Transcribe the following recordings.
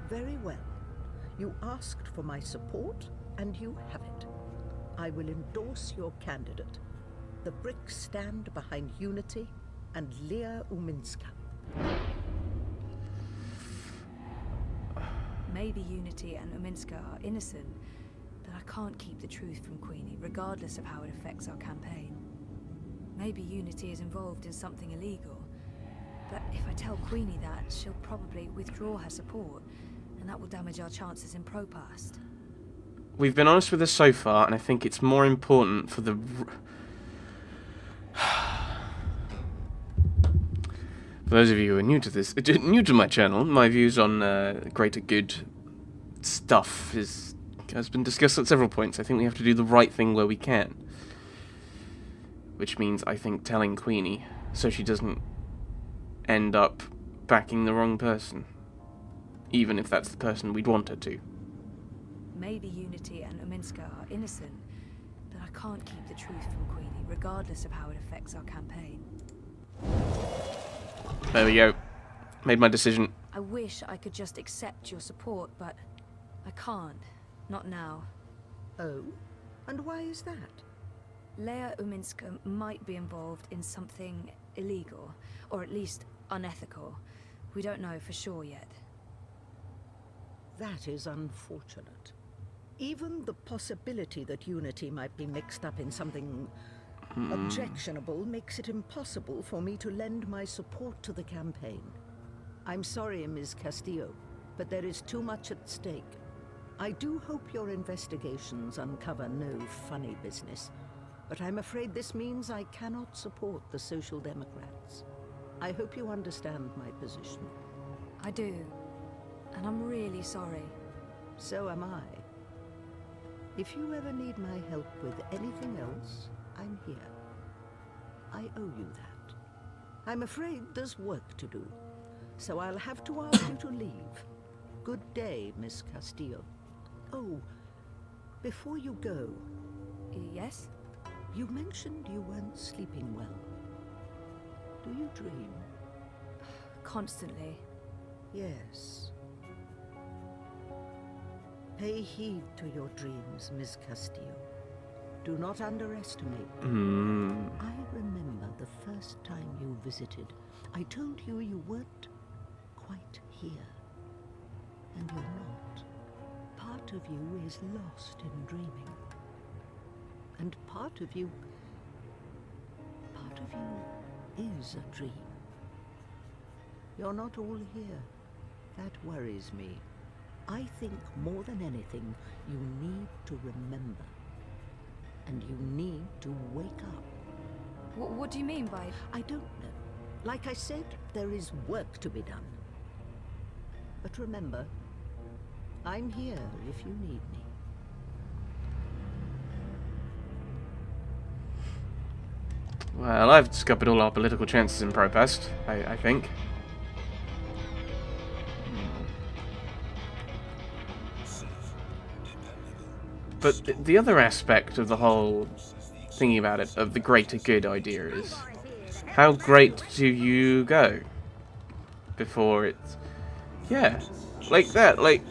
Very well. You asked for my support, and you have it. I will endorse your candidate. The bricks stand behind Unity and Leah Uminska. Maybe Unity and Uminska are innocent, but I can't keep the truth from Queenie, regardless of how it affects our campaign. Maybe Unity is involved in something illegal, but if I tell Queenie that, she'll probably withdraw her support, and that will damage our chances in ProPast. We've been honest with her so far, and I think it's more important for the... For those of you who are new to this, new to my channel, my views on greater good stuff has been discussed at several points. I think we have to do the right thing where we can. Which means, I think, telling Queenie, so she doesn't end up backing the wrong person. Even if that's the person we'd want her to. Maybe Unity and Uminska are innocent, but I can't keep the truth from Queenie, regardless of how it affects our campaign. There we go. Made my decision. I wish I could just accept your support, but I can't. Not now. Oh? And why is that? Leah Uminska might be involved in something illegal, or at least unethical. We don't know for sure yet. That is unfortunate. Even the possibility that Unity might be mixed up in something objectionable makes it impossible for me to lend my support to the campaign. I'm sorry, Ms. Castillo, but there is too much at stake. I do hope your investigations uncover no funny business, but I'm afraid this means I cannot support the Social Democrats. I hope you understand my position. I do, and I'm really sorry. So am I. If you ever need my help with anything else, I'm here. I owe you that. I'm afraid there's work to do, so I'll have to ask you to leave. Good day, Miss Castillo. Oh, before you go... Yes? You mentioned you weren't sleeping well. Do you dream? Constantly. Yes. Pay heed to your dreams, Miss Castillo. Do not underestimate them. I remember the first time you visited. I told you you weren't quite here. And you're not. Part of you is lost in dreaming. And part of you is a dream. You're not all here. That worries me. I think more than anything, you need to remember. And you need to wake up. What do you mean by... I don't know. Like I said, there is work to be done. But remember, I'm here if you need me. Well, I've scuppered all our political chances in ProPast, I think. But the other aspect of the whole thinking about it, of the greater good idea, is how great do you go before it's... Yeah, like that, like...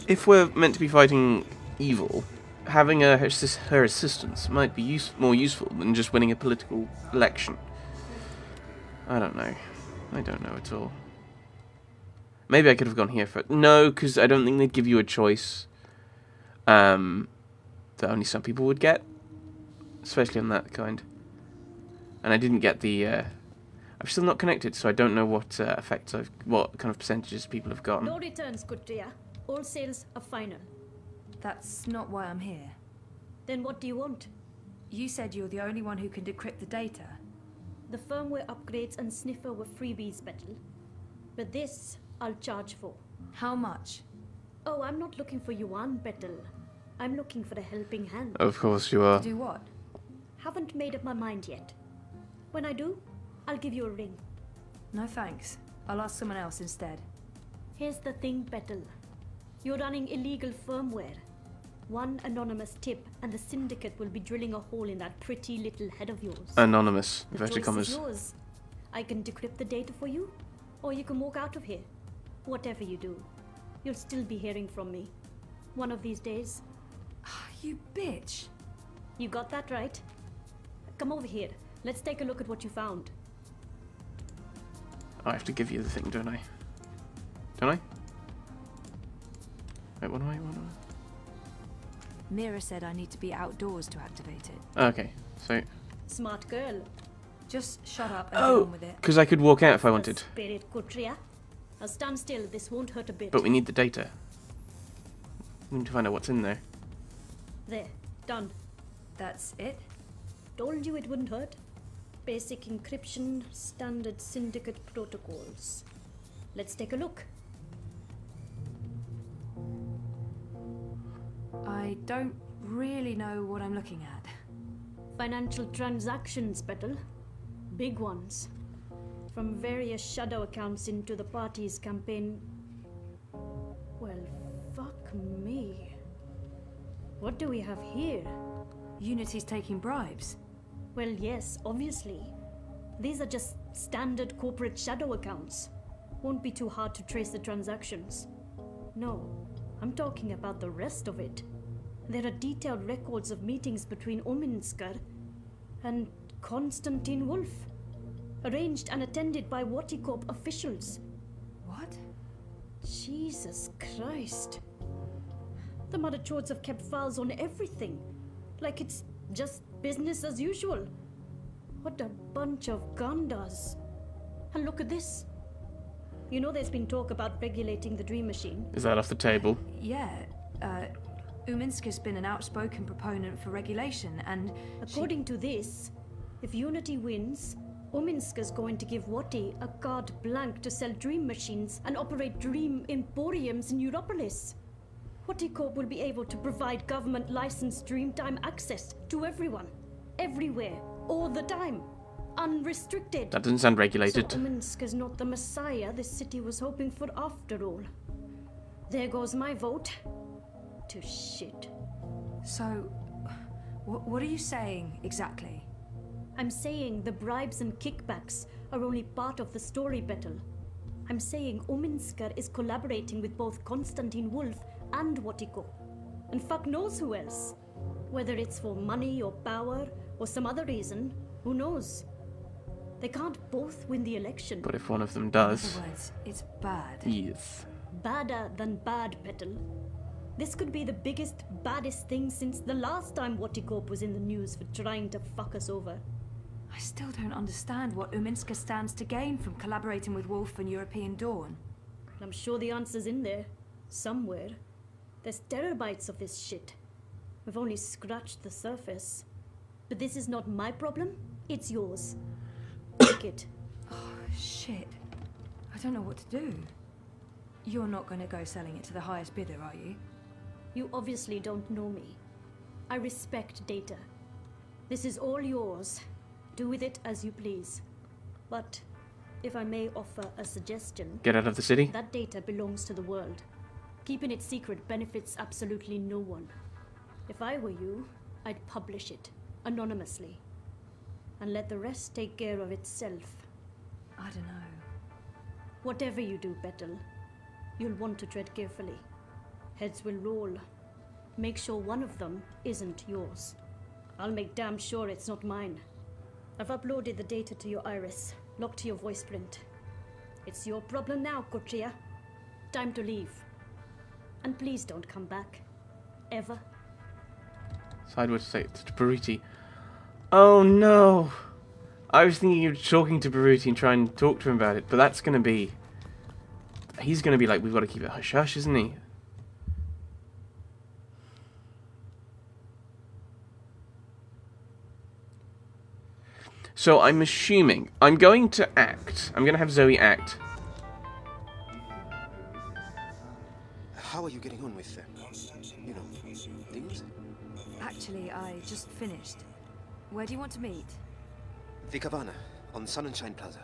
If we're meant to be fighting evil, having her assistance might be more useful than just winning a political election. I don't know. I don't know at all. Maybe I could have gone here for... No, because I don't think they'd give you a choice. That only some people would get, especially on that kind. And I didn't get the. I'm still not connected, so I don't know what effects what kind of percentages people have gotten. No returns, Kutriya. All sales are final. That's not why I'm here. Then what do you want? You said you're the only one who can decrypt the data. The firmware upgrades and sniffer were freebies, Betel. But this, I'll charge for. How much? Oh, I'm not looking for yuan, Betel. I'm looking for a helping hand. Of course you are. To do what? Haven't made up my mind yet. When I do, I'll give you a ring. No thanks. I'll ask someone else instead. Here's the thing, Betel. You're running illegal firmware. One anonymous tip, and the syndicate will be drilling a hole in that pretty little head of yours. Anonymous, The inverted choice commas. is yours. I can decrypt the data for you, or you can walk out of here. Whatever you do, you'll still be hearing from me. One of these days. You bitch. You got that right? Come over here. Let's take a look at what you found. I have to give you the thing, don't I? Don't I? Wait, what do I? Mira said I need to be outdoors to activate it. Okay, so... Smart girl. Just shut up and get on with it. because I could walk out if I The wanted. spirit, Kutria. Now stand still. This won't hurt a bit. But we need the data. We need to find out what's in there. There. Done. That's it? Told you it wouldn't hurt. Basic encryption, standard syndicate protocols. Let's take a look. I don't really know what I'm looking at. Financial transactions, Petal. Big ones. From various shadow accounts into the party's campaign. Well, fuck me. What do we have here? Unity's taking bribes. Well, yes, obviously. These are just standard corporate shadow accounts. Won't be too hard to trace the transactions. No, I'm talking about the rest of it. There are detailed records of meetings between Ominsker and Konstantin Wolf, arranged and attended by Waticorp officials. What? Jesus Christ. The Motherchodes have kept files on everything, like it's just business as usual. What a bunch of gandas. And look at this. You know there's been talk about regulating the Dream Machine. Is that off the table? Yeah, Uminsker's been an outspoken proponent for regulation, and According to this, if Unity wins, Ominsker's going to give Wati a carte blanche to sell dream machines and operate dream emporiums in Europolis. Waticorp will be able to provide government-licensed Dreamtime access to everyone, everywhere, all the time, unrestricted. That doesn't sound regulated. So Ominsker's not the messiah this city was hoping for after all. There goes my vote. To shit. So, what are you saying exactly? I'm saying the bribes and kickbacks are only part of the story, Betel. I'm saying Ominsker is collaborating with both Konstantin Wolf and Watico. And fuck knows who else. Whether it's for money or power or some other reason, who knows? They can't both win the election. But if one of them In does... other words, it's bad. Yes. Badder than bad, Petal. This could be the biggest, baddest thing since the last time Waticorp was in the news for trying to fuck us over. I still don't understand what Uminsker stands to gain from collaborating with Wolf and European Dawn. I'm sure the answer's in there. Somewhere. There's terabytes of this shit. We've only scratched the surface. But this is not my problem, it's yours. Take it. Shit. I don't know what to do. You're not going to go selling it to the highest bidder, are you? You obviously don't know me. I respect data. This is all yours. Do with it as you please. But, if I may offer a suggestion, Get out of the city? that data belongs to the world. Keeping it secret benefits absolutely no one. If I were you, I'd publish it, anonymously. And let the rest take care of itself. I don't know. Whatever you do, Betel, you'll want to tread carefully. Heads will roll. Make sure one of them isn't yours. I'll make damn sure it's not mine. I've uploaded the data to your iris, locked to your voice print. It's your problem now, Kotria. Time to leave. And please don't come back. Ever. Sideways to say it to Baruti. Oh no! I was thinking of talking to Baruti and trying to talk to him about it, but that's gonna be... He's gonna be like, we've got to keep it hush-hush, isn't he? So I'm assuming... I'm going to act. I'm going to have Zoe act. How are you getting on with them? You know, things? Actually, I just finished. Where do you want to meet? The Cabana, on Sun and Shine Plaza.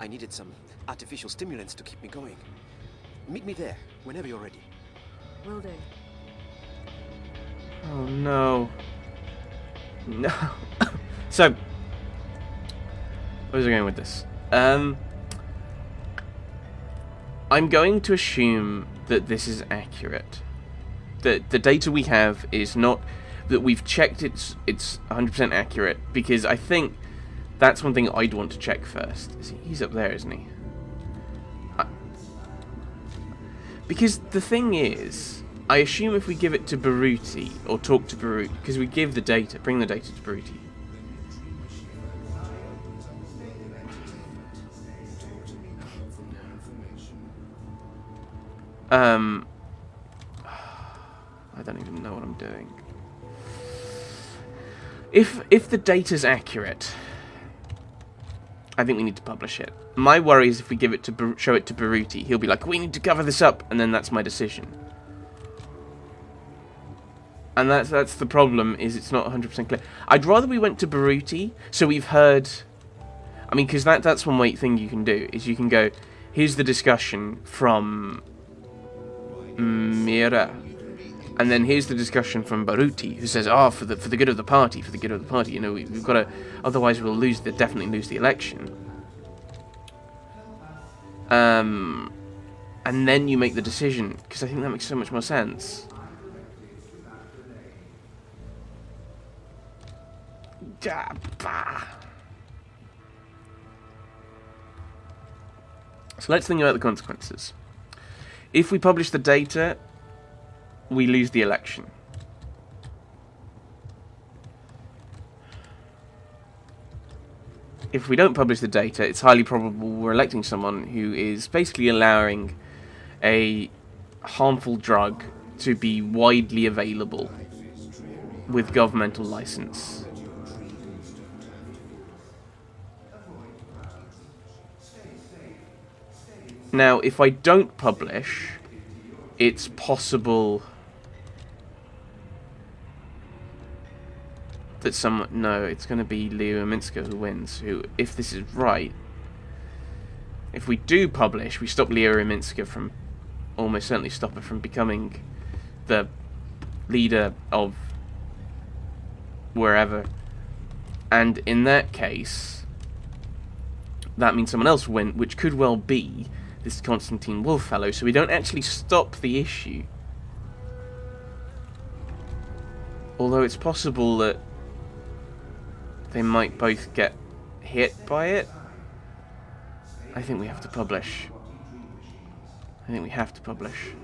I needed some artificial stimulants to keep me going. Meet me there, whenever you're ready. Will do. Oh no. No. So, where was I going with this? I'm going to assume that this is accurate. That the data we have is not... that we've checked it's 100% accurate, because I think that's one thing I'd want to check first. He's up there, isn't he? Because the thing is, I assume if we give it to Baruti, or talk to Baruti, because we give the data, bring the data to Baruti. I don't even know what I'm doing. If the data's accurate, I think we need to publish it. My worry is if we give it to show it to Baruti, he'll be like, we need to cover this up, and then that's my decision. And that's the problem, is it's not 100% clear. I'd rather we went to Baruti, so we've heard... I mean, because that's one thing you can do, is you can go, here's the discussion from Mira, and then here's the discussion from Baruti, who says, oh, for the good of the party, you know, we've got to, otherwise we'll definitely lose the election. And then you make the decision, because I think that makes so much more sense. So let's think about the consequences. If we publish the data, we lose the election. If we don't publish the data, it's highly probable we're electing someone who is basically allowing a harmful drug to be widely available with governmental license. Now, if I don't publish, it's possible that no, it's going to be Leo Minska who wins, who, if this is right, if we do publish, we stop Leo Minska from, almost certainly stop her from becoming the leader of wherever, and in that case, that means someone else will win, which could well be this Constantine Wolf fellow, so we don't actually stop the issue. Although it's possible that they might both get hit by it. I think we have to publish. I think we have to publish.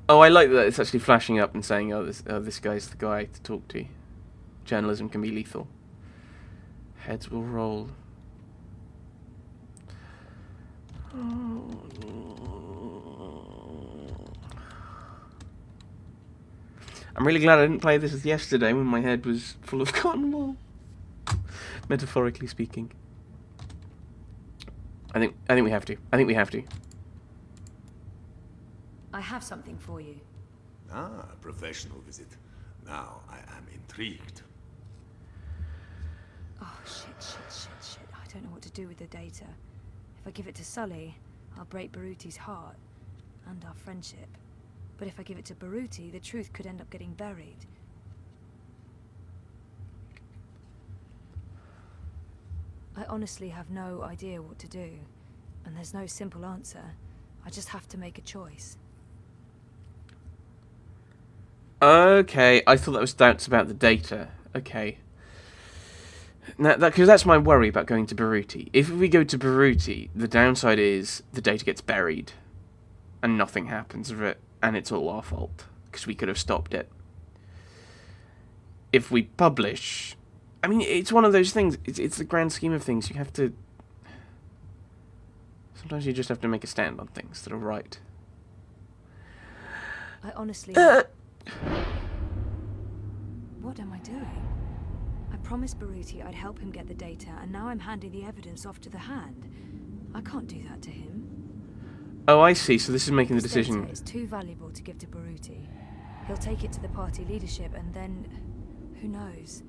Oh, I like that it's actually flashing up and saying, oh, this guy's the guy to talk to. Journalism can be lethal. Heads will roll. I'm really glad I didn't play this as yesterday when my head was full of cotton wool. Metaphorically speaking. I think we have to. I think we have to. I have something for you. Ah, a professional visit. Now I am intrigued. Oh, shit. I don't know what to do with the data. If I give it to Sully, I'll break Baruti's heart. And our friendship. But if I give it to Baruti, the truth could end up getting buried. I honestly have no idea what to do. And there's no simple answer. I just have to make a choice. Okay, I thought that was doubts about the data. Okay. Now, because that's my worry about going to Baruti. If we go to Baruti, the downside is the data gets buried. And nothing happens with it. And it's all our fault. Because we could have stopped it. If we publish... I mean, it's one of those things. It's the grand scheme of things. You have to... Sometimes you just have to make a stand on things that are right. I honestly... What am I doing? I promised Baruti I'd help him get the data, and now I'm handing the evidence off to the Hand. I can't do that to him. Oh, I see. So this is making the decision... It's too valuable to give to Baruti. He'll take it to the party leadership, and then... who knows?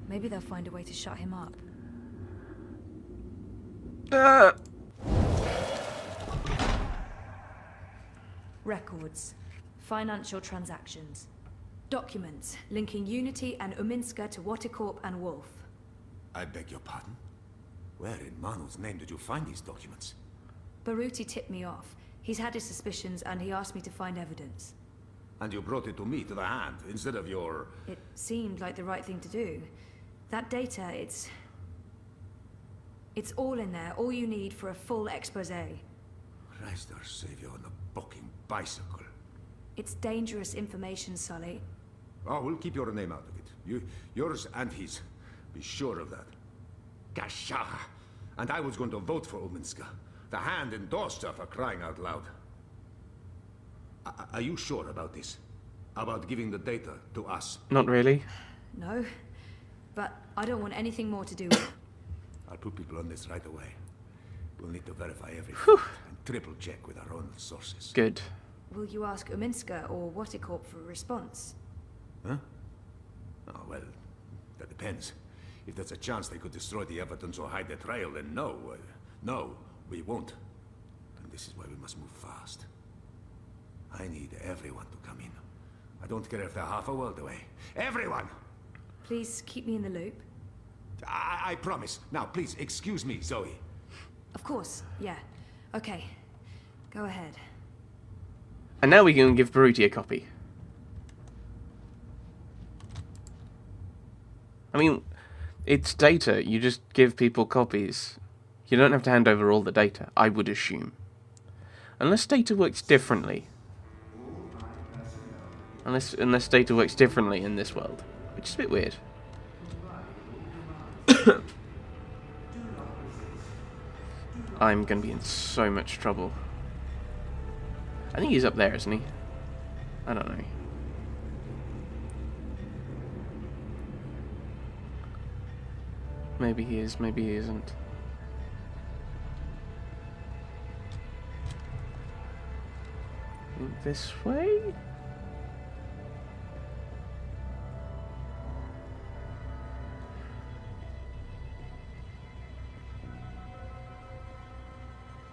Maybe they'll find a way to shut him up. Records. Financial transactions. Documents linking Unity and Uminska to Watercorp and Wolf. I beg your pardon? Where in Manu's name did you find these documents? Baruti tipped me off. He's had his suspicions and he asked me to find evidence. And you brought it to me, to the Hand, instead of your... It seemed like the right thing to do. That data, it's all in there, all you need for a full exposé. Christ our Savior on a bucking bicycle. It's dangerous information, Sully. Oh, we'll keep your name out of it. Yours and his. Be sure of that. Gashaha! And I was going to vote for Uminska. The Hand endorsed her, for crying out loud. Are you sure about this? About giving the data to us? Not really. No, but I don't want anything more to do with it. I'll put people on this right away. We'll need to verify everything and triple check with our own sources. Good. Will you ask Uminska or Watercorp for a response? Huh? Oh, well, that depends. If there's a chance they could destroy the evidence or hide the trail, then no. No, we won't. And this is why we must move fast. I need everyone to come in. I don't care if they're half a world away. Everyone! Please keep me in the loop. I promise. Now, please, excuse me, Zoe. Of course, yeah. Okay, go ahead. And now we can give Baruti a copy. I mean, it's data. You just give people copies. You don't have to hand over all the data, I would assume. Unless data works differently. Unless data works differently in this world. Which is a bit weird. I'm going to be in so much trouble. I think he's up there, isn't he? I don't know. Maybe he is, maybe he isn't. This way?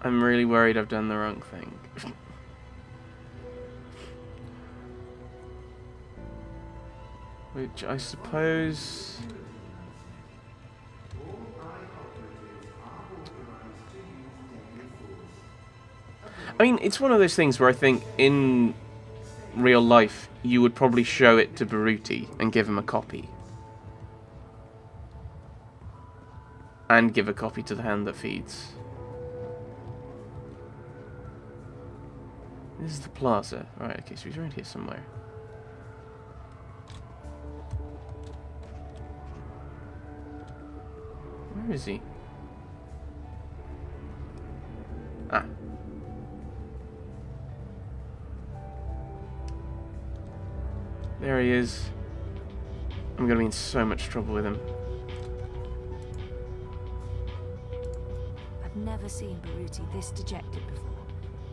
I'm really worried I've done the wrong thing. Which I suppose... I mean, it's one of those things where I think in real life you would probably show it to Baruti and give him a copy. And give a copy to the Hand that feeds. This is the plaza. Right, okay, so he's around here somewhere. Where is he? Ah. There he is. I'm gonna be in so much trouble with him. I've never seen Baruti this dejected before.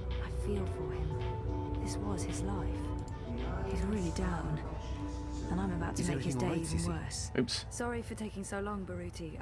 I feel for him. This was his life. He's really down. And I'm about to make his day even worse. Oops. Sorry for taking so long, Baruti.